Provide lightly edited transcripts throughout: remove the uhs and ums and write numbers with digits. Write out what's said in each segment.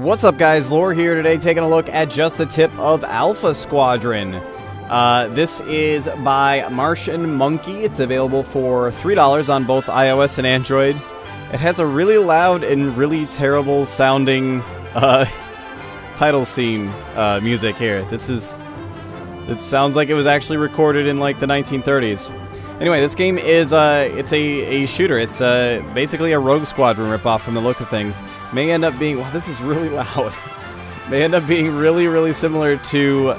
What's up, guys? Lore here today, taking a look at just the tip of Alpha Squadron. This is by Martian Monkey. It's available for $3 on both iOS and Android. It has a really loud and really terrible sounding title scene music here. It sounds like it was actually recorded in like the 1930s. Anyway, this game is it's a shooter. It's basically a Rogue Squadron ripoff from the look of things. May end up being, wow, this is really loud. May end up being really, really similar to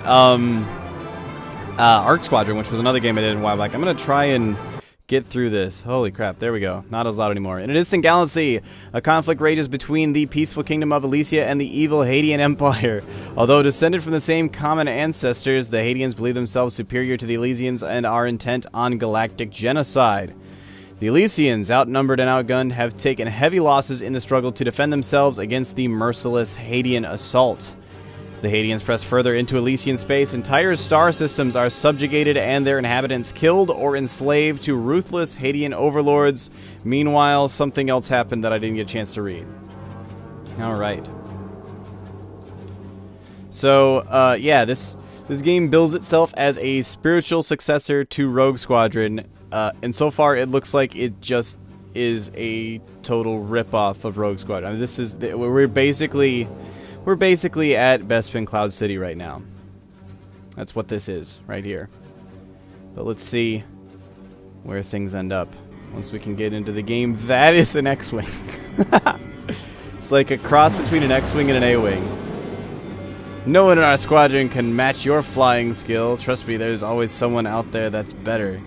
Arc Squadron, which was another game I did a while back. I'm gonna try and get through this. Holy crap, there we go. Not as loud anymore. In a distant galaxy, a conflict rages between the peaceful kingdom of Elysia and the evil Hadean Empire. Although descended from the same common ancestors, the Hadeans believe themselves superior to the Elysians and are intent on galactic genocide. The Elysians, outnumbered and outgunned, have taken heavy losses in the struggle to defend themselves against the merciless Hadean assault. As the Hadeans press further into Elysian space, entire star systems are subjugated and their inhabitants killed or enslaved to ruthless Hadean overlords. Meanwhile, something else happened that I didn't get a chance to read. Alright. So, yeah, this game bills itself as a spiritual successor to Rogue Squadron, and so far it looks like it just is a total ripoff of Rogue Squadron. I mean, this is we're basically at Bespin Cloud City right now. That's what this is right here. But let's see where things end up once we can get into the game. That is an X-Wing. It's like a cross between an X-Wing and an A-Wing. No one in our squadron can match your flying skill. Trust me, there's always someone out there that's better.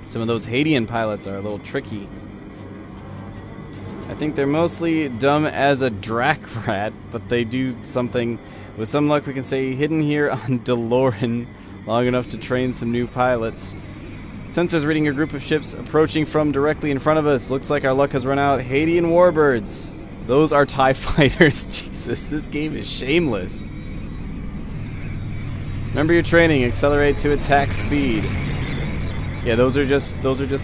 Some of those Hadean pilots are a little tricky. I think they're mostly dumb as a drac rat, but they do something. With some luck, we can stay hidden here on DeLorean long enough to train some new pilots. Sensors reading a group of ships approaching from directly in front of us. Looks like our luck has run out. Hadean warbirds. Those are TIE fighters. Jesus, this game is shameless. Remember your training. Accelerate to attack speed. Yeah, those are just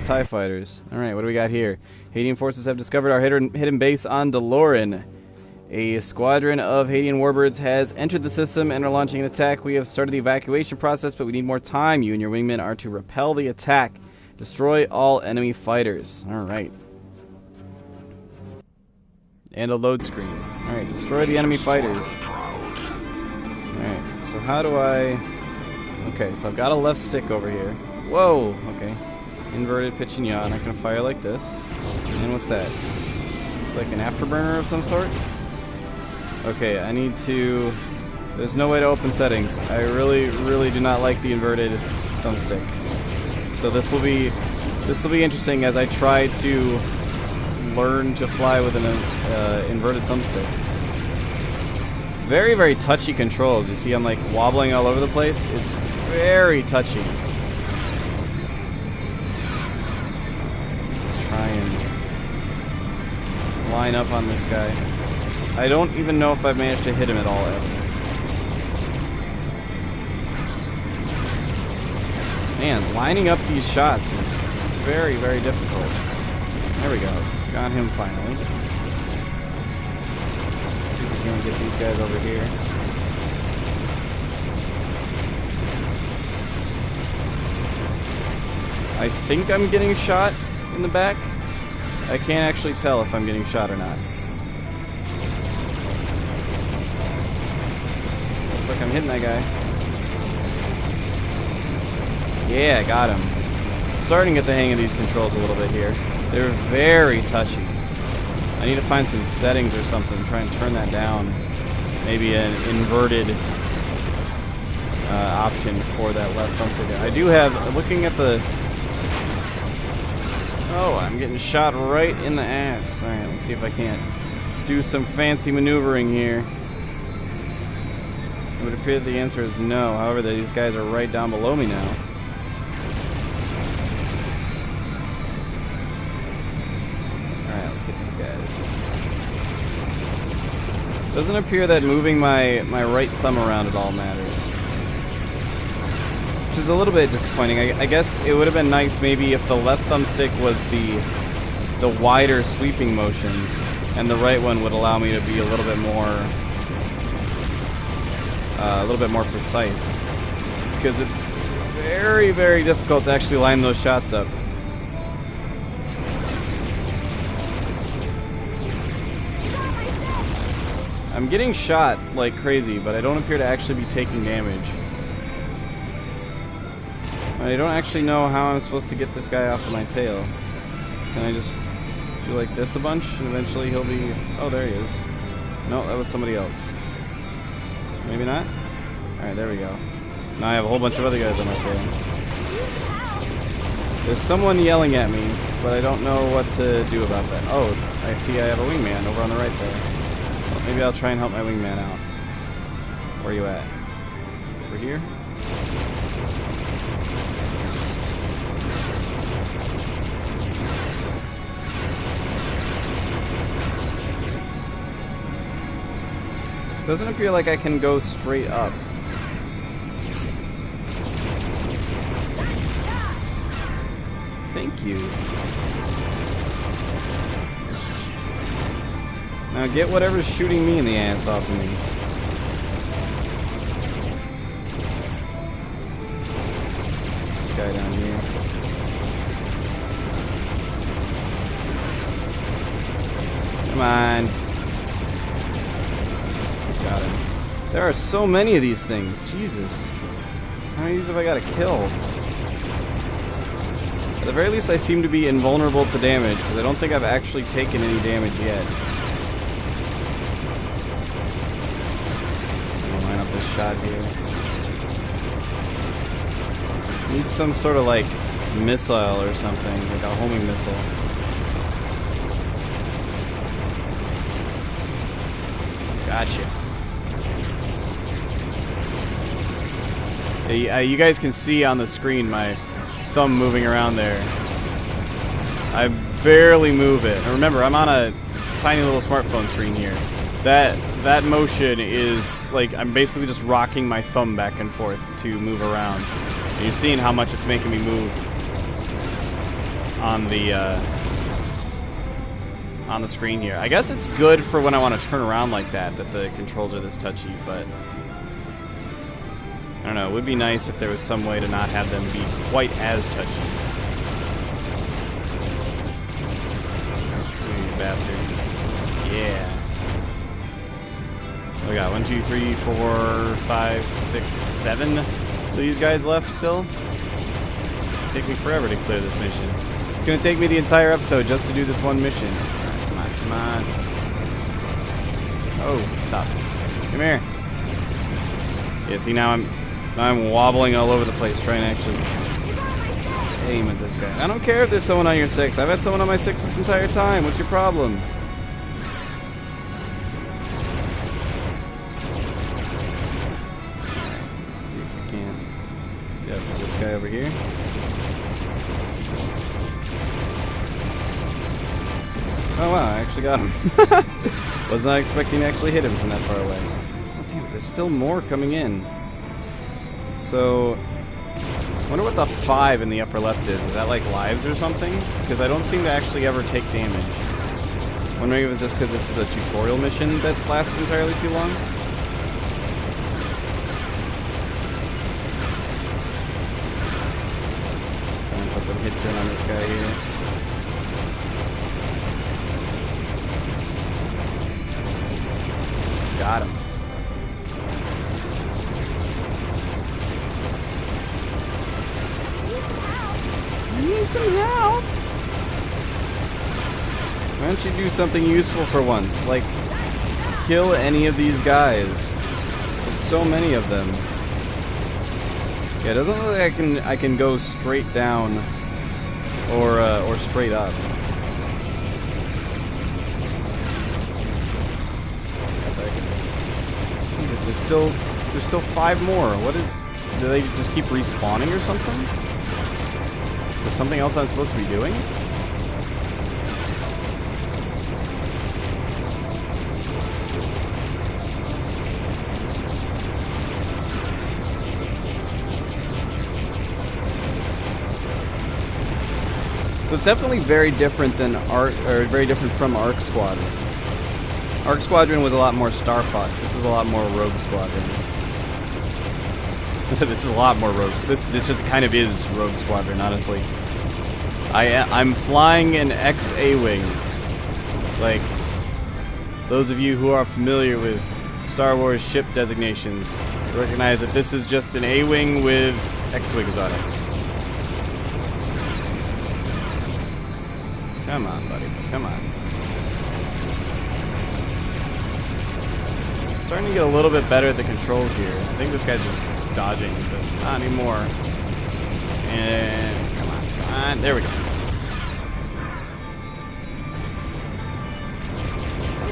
TIE fighters. Alright, what do we got here? Hadean forces have discovered our hidden base on DeLorean. A squadron of Hadean warbirds has entered the system and are launching an attack. We have started the evacuation process, but we need more time. You and your wingmen are to repel the attack. Destroy all enemy fighters. Alright. And a load screen. Alright, destroy the enemy fighters. Alright, so how do I... Okay, so I've got a left stick over here. Whoa, okay. Inverted pitch and yaw, and I can fire like this. And what's that? It's like an afterburner of some sort? Okay, I need to... There's no way to open settings. I really, really do not like the inverted thumbstick. So this will be interesting as I try to learn to fly with an inverted thumbstick. Very, very touchy controls. You see I'm like wobbling all over the place? It's very touchy. Try and line up on this guy. I don't even know if I've managed to hit him at all ever. Man, lining up these shots is very, very difficult. There we go. Got him finally. See if we can get these guys over here. I think I'm getting shot in the back. I can't actually tell if I'm getting shot or not. Looks like I'm hitting that guy. Yeah, I got him. Starting to get the hang of these controls a little bit here. They're very touchy. I need to find some settings or something, try and turn that down. Maybe an inverted option for that left thumbstick. I do have, looking at the... Oh, I'm getting shot right in the ass. Alright, let's see if I can't do some fancy maneuvering here. It would appear that the answer is no. However, these guys are right down below me now. Alright, let's get these guys. Doesn't appear that moving my right thumb around at all matters. Which is a little bit disappointing. I guess it would have been nice maybe if the left thumbstick was the the wider sweeping motions, and the right one would allow me to be a little bit more precise, because it's very, very difficult to actually line those shots up. I'm getting shot like crazy, but I don't appear to actually be taking damage. I don't actually know how I'm supposed to get this guy off of my tail. Can I just do like this a bunch, and eventually he'll be... Oh, there he is. No, that was somebody else. Maybe not? Alright, there we go. Now I have a whole bunch of other guys on my tail. There's someone yelling at me, but I don't know what to do about that. Oh, I see I have a wingman over on the right there. Well, maybe I'll try and help my wingman out. Where are you at? Over here? Doesn't appear like I can go straight up. Thank you. Now get whatever's shooting me in the ass off of me. This guy down here. Come on. Got him. There are so many of these things. Jesus. How many of these have I got to kill? At the very least, I seem to be invulnerable to damage, because I don't think I've actually taken any damage yet. I'm gonna line up this shot here. Need some sort of, like, missile or something, like a homing missile. Gotcha. You guys can see on the screen my thumb moving around there. I barely move it. And remember, I'm on a tiny little smartphone screen here. That motion is like I'm basically just rocking my thumb back and forth to move around. And you're seeing how much it's making me move on the screen here. I guess it's good for when I want to turn around like that the controls are this touchy, but I don't know, it would be nice if there was some way to not have them be quite as touchy. You bastard. Yeah. We got 1, 2, 3, 4, 5, 6, 7 of these guys left still. It'll take me forever to clear this mission. It's gonna take me the entire episode just to do this one mission. Alright, come on, come on. Oh, stop. Come here. Yeah, see, now I'm wobbling all over the place trying to actually aim at this guy. I don't care if there's someone on your 6. I've had someone on my 6 this entire time. What's your problem? Alright, let's see if we can get up to this guy over here. Oh wow, I actually got him. Was not expecting to actually hit him from that far away. Oh damn, there's still more coming in. So, I wonder what the 5 in the upper left is. Is that like lives or something? Because I don't seem to actually ever take damage. I'm wondering if it's just because this is a tutorial mission that lasts entirely too long. Trying to put some hits in on this guy here. Got him. Need some help. Why don't you do something useful for once? Like, kill any of these guys. There's so many of them. Yeah, it doesn't look like I can go straight down or straight up. Jesus, there's still 5 more. What is? Do they just keep respawning or something? Is there something else I'm supposed to be doing? So it's definitely very different than very different from Arc Squadron. Arc Squadron was a lot more Star Fox. This is a lot more Rogue Squadron. This is a lot more Rogue. This just kind of is Rogue Squadron, honestly. I'm flying an X-A-wing. Like, those of you who are familiar with Star Wars ship designations recognize that this is just an A-wing with X-wings on it. Come on, buddy. Come on. Starting to get a little bit better at the controls here. I think this guy's just dodging, but not anymore. And come on. There we go.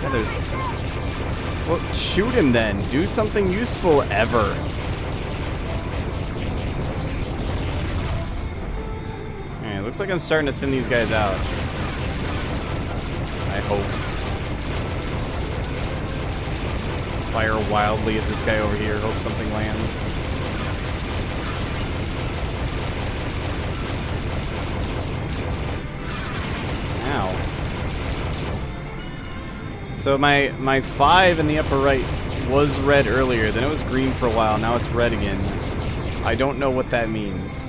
Yeah, there's... Well, shoot him then. Do something useful ever. Alright, looks like I'm starting to thin these guys out. I hope. Fire wildly at this guy over here. Hope something lands. Ow. So my 5 in the upper right was red earlier, then it was green for a while, now it's red again. I don't know what that means.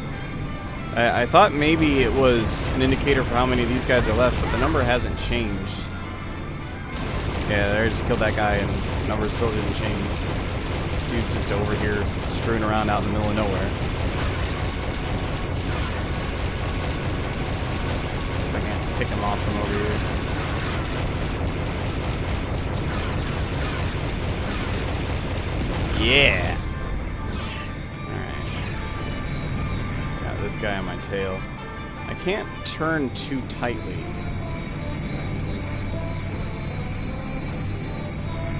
I thought maybe it was an indicator for how many of these guys are left, but the number hasn't changed. Yeah, I just killed that guy and the number still didn't change. This dude's just over here screwing around out in the middle of nowhere. I can't pick him off from over here. Yeah! Alright. Got this guy on my tail. I can't turn too tightly.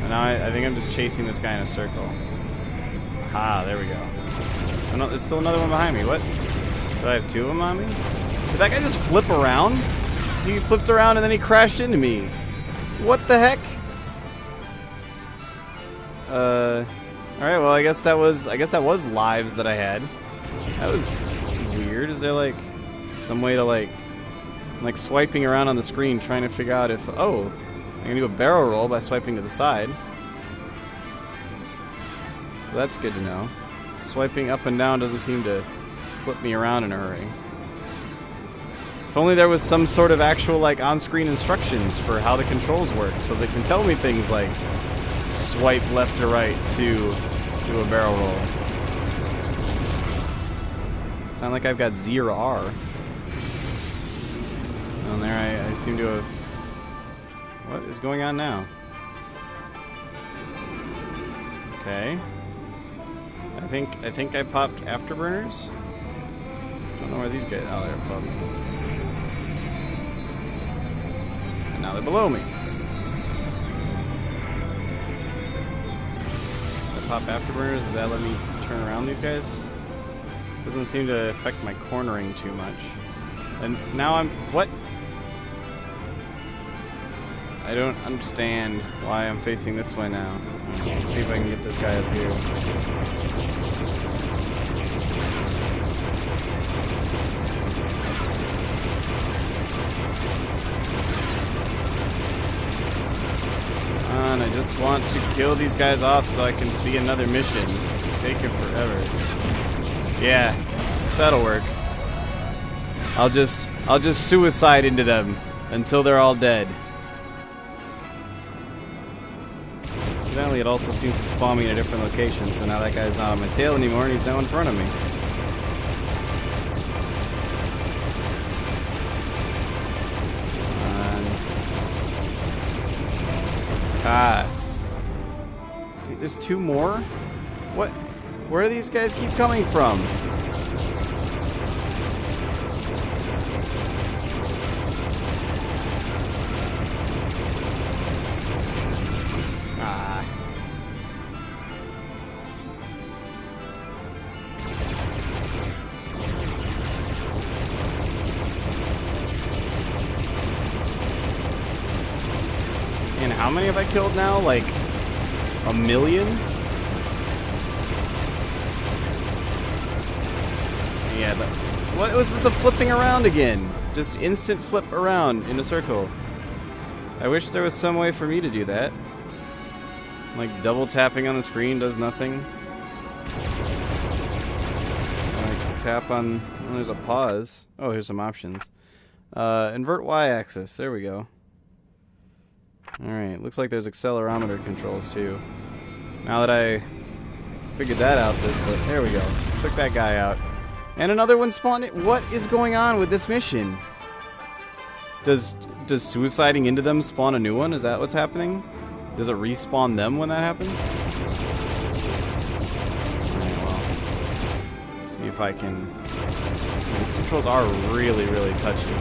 And now I think I'm just chasing this guy in a circle. Aha, there we go. Oh no, there's still another one behind me. What? Did I have 2 of them on me? Did that guy just flip around? He flipped around and then he crashed into me. What the heck? Alright, well I guess that was lives that I had. That was weird. Is there like some way to like swiping around on the screen trying to figure out if I'm gonna do a barrel roll by swiping to the side. So that's good to know. Swiping up and down doesn't seem to flip me around in a hurry. If only there was some sort of actual like on-screen instructions for how the controls work, so they can tell me things like swipe left or right to do a barrel roll. Sound like I've got Z or R. Down there I seem to have... What is going on now? Okay. I think I popped afterburners. I don't know where these guys... Oh, they're above me. And now they're below me. If I pop afterburners, does that let me turn around these guys? Doesn't seem to affect my cornering too much. And now I'm... What? I don't understand why I'm facing this way now. Let's see if I can get this guy up here. I just want to kill these guys off so I can see another mission. This is taking forever. Yeah, that'll work. I'll just suicide into them until they're all dead. Incidentally, it also seems to spawn me in a different location, so now that guy's not on my tail anymore and he's now in front of me. God. Dude, there's 2 more? What? Where do these guys keep coming from? Ah. And how many have I killed now? Like 1 million? Yeah, but what was the flipping around again? Just instant flip around in a circle. I wish there was some way for me to do that. Like double tapping on the screen does nothing. Like tap on, oh, there's a pause. Oh, here's some options. Invert Y-axis, there we go. Alright, looks like there's accelerometer controls too. Now that I figured that out, there we go. Took that guy out. And another one spawned. What is going on with this mission? Does suiciding into them spawn a new one? Is that what's happening? Does it respawn them when that happens? Alright, well. See if I can... These controls are really, really touchy.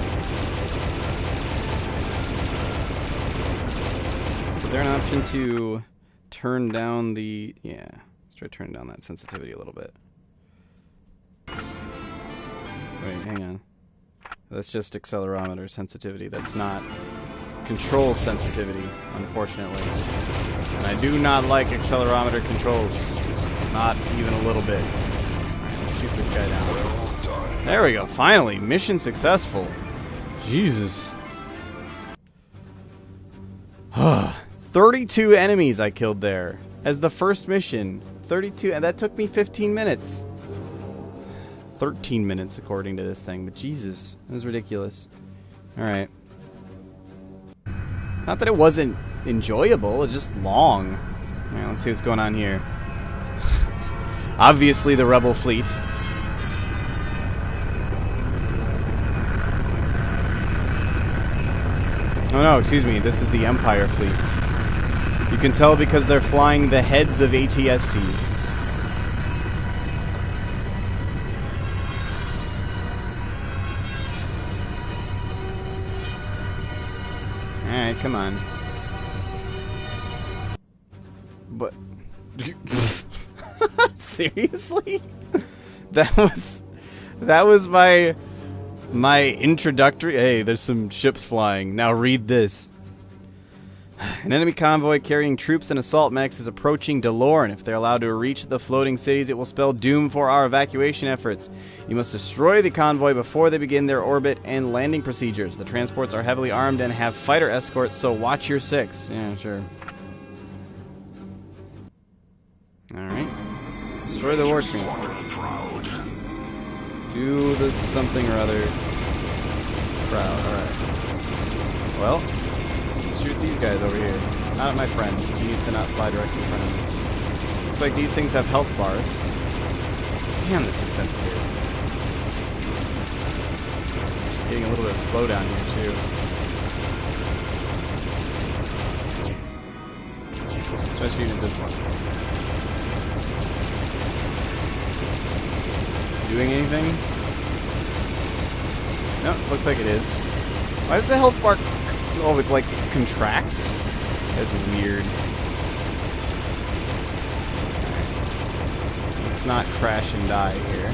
Is there an option to turn down the... Yeah, let's try turning down that sensitivity a little bit. Wait, hang on. That's just accelerometer sensitivity. That's not control sensitivity, unfortunately. And I do not like accelerometer controls. Not even a little bit. Alright, let's shoot this guy down. There we go, finally! Mission successful. Jesus. 32 enemies I killed there. As the first mission. 32, and that took me 15 minutes. 13 minutes according to this thing, but Jesus, that was ridiculous. Alright. Not that it wasn't enjoyable, it's just long. Alright, let's see what's going on here. Obviously the Rebel fleet. Oh no, excuse me, this is the Empire fleet. You can tell because they're flying the heads of ATSTs. Alright, come on. But... Seriously? That was my introductory... Hey, there's some ships flying. Now read this. An enemy convoy carrying troops and assault mechs is approaching Delorn. If they're allowed to reach the floating cities, it will spell doom for our evacuation efforts. You must destroy the convoy before they begin their orbit and landing procedures. The transports are heavily armed and have fighter escorts, so watch your six. Yeah, sure. Alright. Destroy the war transports. Do the something or other. Proud, alright. Well... shoot these guys over here. Not at my friend. He needs to not fly directly in front of me. Looks like these things have health bars. Damn, this is sensitive. Getting a little bit of slowdown here, too. Let's try shooting at this one. Is it doing anything? No, looks like it is. Why does the health bar... Oh, it like contracts? That's weird. Let's not crash and die here.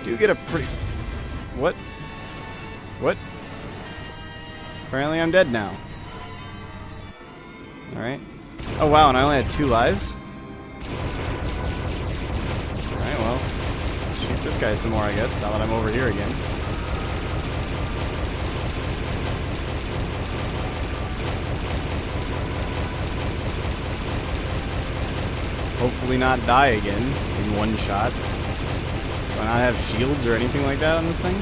Do get a pretty... What? What? Apparently I'm dead now. Alright. Oh wow, and I only had 2 lives? Alright, well. Let's shoot this guy some more, I guess, now that I'm over here again. Hopefully not die again in one shot. Do I not have shields or anything like that on this thing?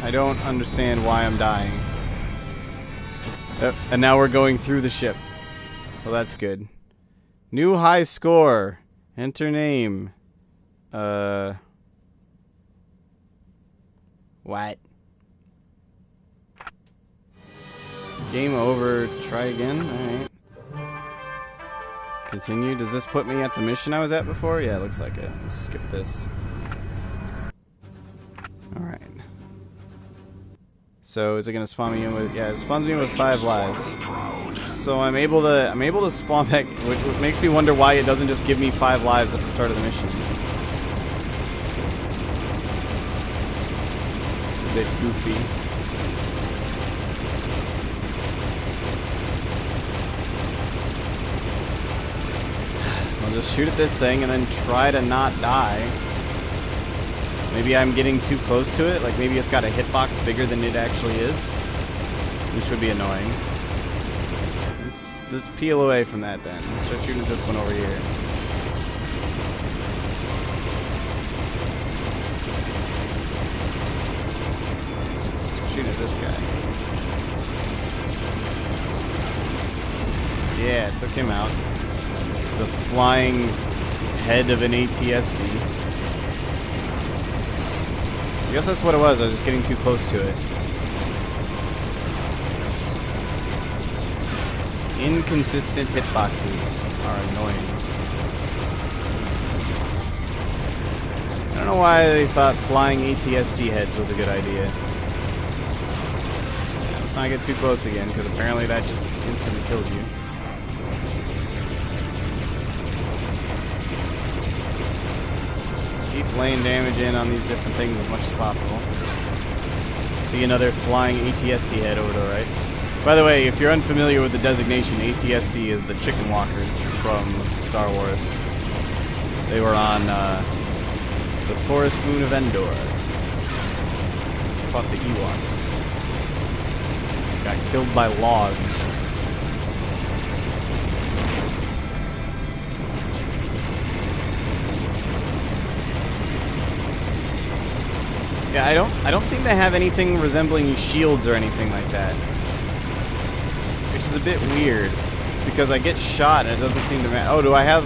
I don't understand why I'm dying. And now we're going through the ship. Well, that's good. New high score. Enter name. What? Game over. Try again? Alright. Continue. Does this put me at the mission I was at before? Yeah, it looks like it. Let's skip this. Alright. So is it gonna spawn me in with... Yeah, it spawns me in with 5 lives. So I'm able to spawn back, which makes me wonder why it doesn't just give me 5 lives at the start of the mission. Bit goofy. just shoot at this thing and then try to not die. Maybe I'm getting too close to it. Like maybe it's got a hitbox bigger than it actually is, which would be annoying. Let's peel away from that then. Let's start shooting at this one over here. Shooting at this guy. Yeah, took him out. The flying head of an ATST. I guess that's what it was. I was just getting too close to it. Inconsistent hitboxes are annoying. I don't know why they thought flying ATST heads was a good idea. Yeah, let's not get too close again, because apparently that just instantly kills you. Keep laying damage in on these different things as much as possible. See another flying ATST head over to the right. By the way, if you're unfamiliar with the designation, ATST is the chicken walkers from Star Wars. They were on the forest moon of Endor. Fought the Ewoks. Got killed by logs. Yeah, I don't seem to have anything resembling shields or anything like that. Which is a bit weird, because I get shot and it doesn't seem to matter. Oh, do I have...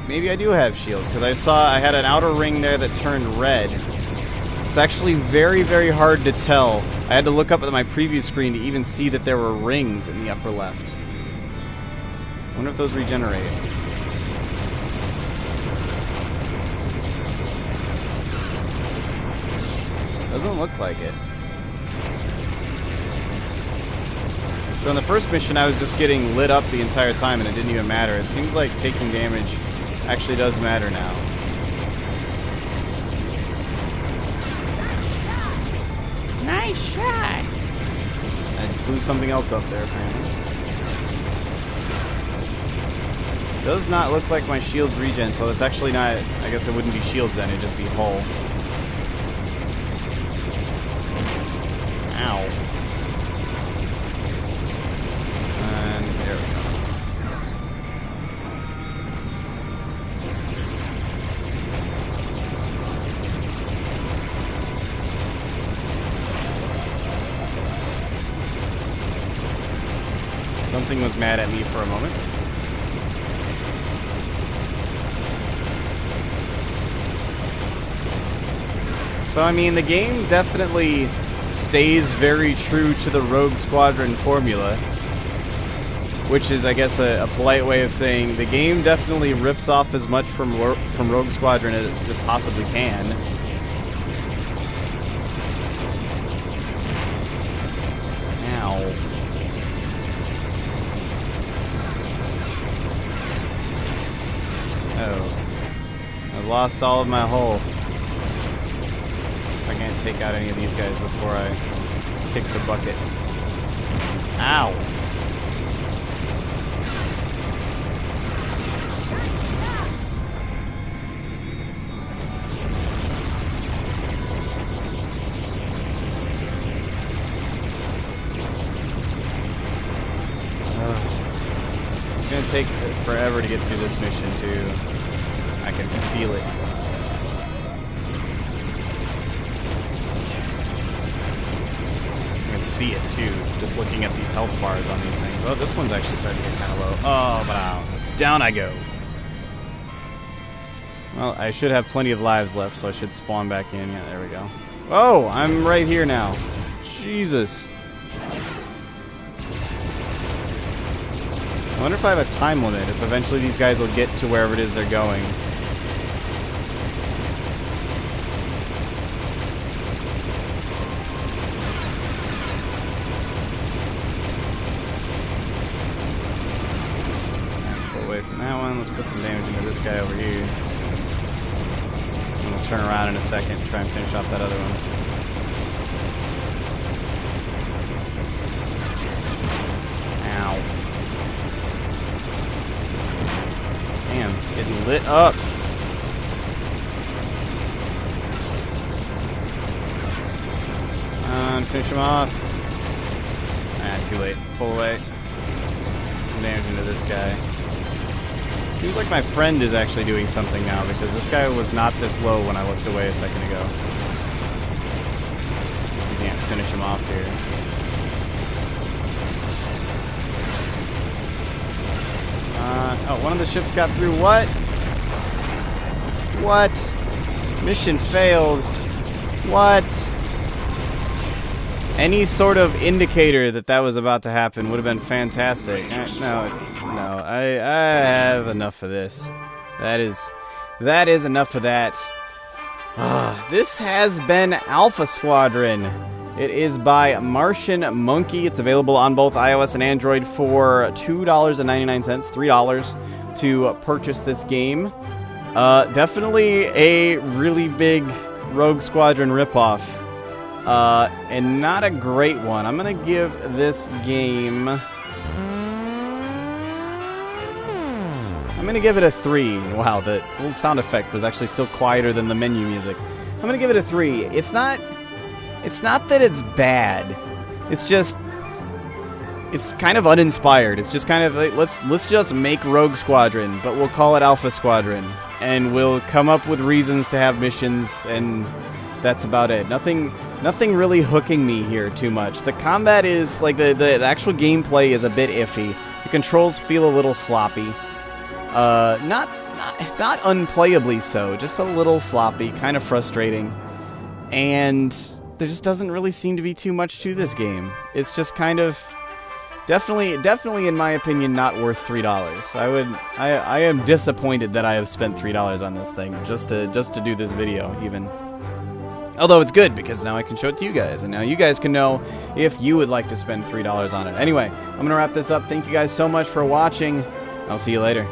Maybe I do have shields, because I had an outer ring there that turned red. It's actually very, very hard to tell. I had to look up at my preview screen to even see that there were rings in the upper left. I wonder if those regenerate. Doesn't look like it. So in the first mission, I was just getting lit up the entire time, and it didn't even matter. It seems like taking damage actually does matter now. Nice shot! I blew something else up there, apparently. Does not look like my shields regen, so it's actually not... I guess it wouldn't be shields then, it'd just be hull. Ow. And there we go. Something was mad at me for a moment. So, I mean, the game definitely stays very true to the Rogue Squadron formula, which is, I guess, a polite way of saying the game definitely rips off as much from Rogue Squadron as it possibly can. Ow. Oh. I lost all of my hull. I can't take out any of these guys before I kick the bucket. Ow! It's gonna take forever to get through this mission too. I can feel it. See it too, just looking at these health bars on these things. Oh, this one's actually starting to get kind of low. Oh, but down I go. Well, I should have plenty of lives left, so I should spawn back in. Yeah, there we go. Oh, I'm right here now. Jesus. I wonder if I have a time limit, if eventually these guys will get to wherever it is they're going. From that one, let's put some damage into this guy over here. And we'll turn around in a second and try and finish off that other one. Ow. lit up. Finish him off. Ah, too late. Pull away. Some damage into this guy. Seems like my friend is actually doing something now, because this guy was not this low when I looked away a second ago. See if we can't finish him off here. Oh, one of the ships got through. What? What? Mission failed. What? Any sort of indicator that that was about to happen would have been fantastic. No, I have enough of this. That is enough of that. This has been Alpha Squadron. It is by Martian Monkey. It's available on both iOS and Android for $2.99, $3 to purchase this game. Definitely a really big Rogue Squadron ripoff. And not a great one. I'm gonna give this game... I'm gonna give it a 3. Wow, the little sound effect was actually still quieter than the menu music. I'm gonna give it a 3. It's not that it's bad. It's just... it's kind of uninspired. It's just kind of like, let's just make Rogue Squadron, but we'll call it Alpha Squadron. And we'll come up with reasons to have missions, and that's about it. Nothing really hooking me here too much. The combat is, like, the actual gameplay is a bit iffy. The controls feel a little sloppy. Not unplayably so, just a little sloppy, kind of frustrating. And there just doesn't really seem to be too much to this game. It's just kind of definitely in my opinion not worth $3. I am disappointed that I have spent $3 on this thing just to do this video even. Although it's good, because now I can show it to you guys, and now you guys can know if you would like to spend $3 on it. Anyway, I'm going to wrap this up. Thank you guys so much for watching. I'll see you later.